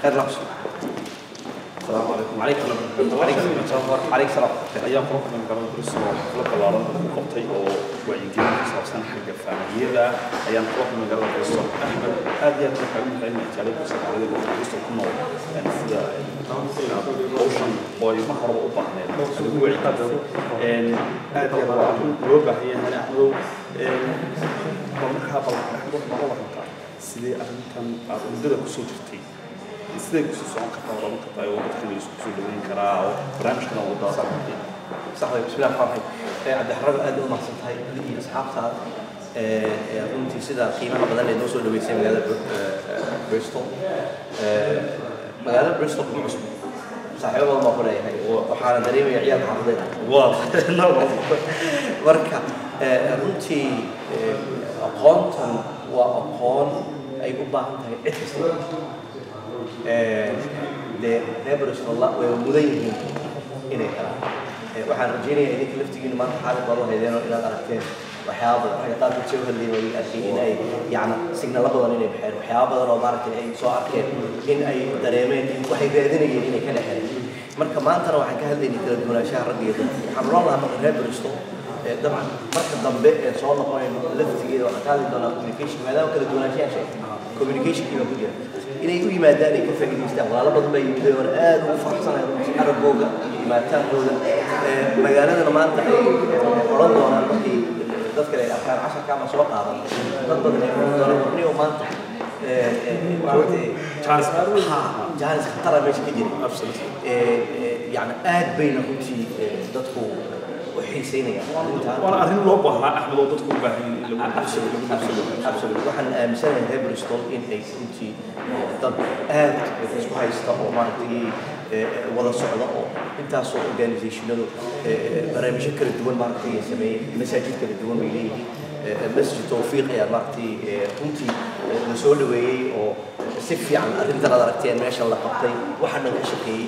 خير لابس. السلام عليكم. وعليكم السلام. عليكم السلام. أيام روح من قبل بريستول خلق العالم قبطي أو ويجي أساسا حق فاميلا أيام روح من قبل بريستول أحمد هذه الحاجة اللي تعلق بس على بريستول كنا يعني سدا أوشن باي ما خرب أوبانا اللي هو يقدر إن هذه الوجبة هي هنا أحمد بمركها أحمد ما هو مكان سيدي أنتم أردنا كسوتي sidee ku soo socon kartaa wada marka tahay waqti la isku soo dhaweyn karaa oo barnaamijkan uu wada صحيح. بسم الله الرحمن الرحيم. عبد الحرام أدنى محسن هاي اللي أصحاب صار runtii sida qiimaha badan ee noo soo dhaweysay magaalada Bristol magaalada Bristol ku cusub saaxiibo badan baa ku leeyahay waxaana dareemayaa ciyaar xaafadada marka runtii aqoontan waa aqoon ay u baahan tahay cid kasta reer Bristol way mudan yihiin inay helaan waxaan rajaynayaa idinka laftigiina maanta xaalad baad u haydeen oo inaad aragteen waxyaabo badan ragga qaarkood soo hadlayay way arkeen in ay yacni signalo badan inay baxeen waxyaabo badan oo maaragtay ay soo arkeen in ay dareemeen waxay raadinayeen inay ka dhexeen marka maantana waxaan ka hadlaynay kala duwanaanshaha ragga iyo dadka waxaan oran lahaa marka reer Bristol dabcan marka dambe ee soo noqonayno laftigeeda waxaan ka hadli doonaa communication maadaama kala duwanaanshaha communication-kiiba ku jira inay u yimaadaan ay ka faa'iidaystaan walaalo badan baa yimid oo aad ugu faraxsanahay aragooga iyo imaataankooda magaaladana maanta ay oran doonaan markii dadka ay arkaan casharka ama soo qaadan dad badan ay oran doonaan warniyo maanta maaragtay jaanis khatara meesha ka jira yani aad bayna runtii dadku وأنا أريد لو بها أحمد وضدكم باهي waxaan aaminsanahay reer Bristol in ay runtii dad aad isku haysta oo maaragtay wada socda oo intaasoo organizationadu barnaamijyo kala duwan maaragtay ay sameeyeen masaajid kala duwan bay leeyihiin masjid tawfiiq ayaa maaragtay runtii la soo dhaweeyey oo si fiican arrintan aad aragteen meesha la qabtay waxaan ka shaqeeyey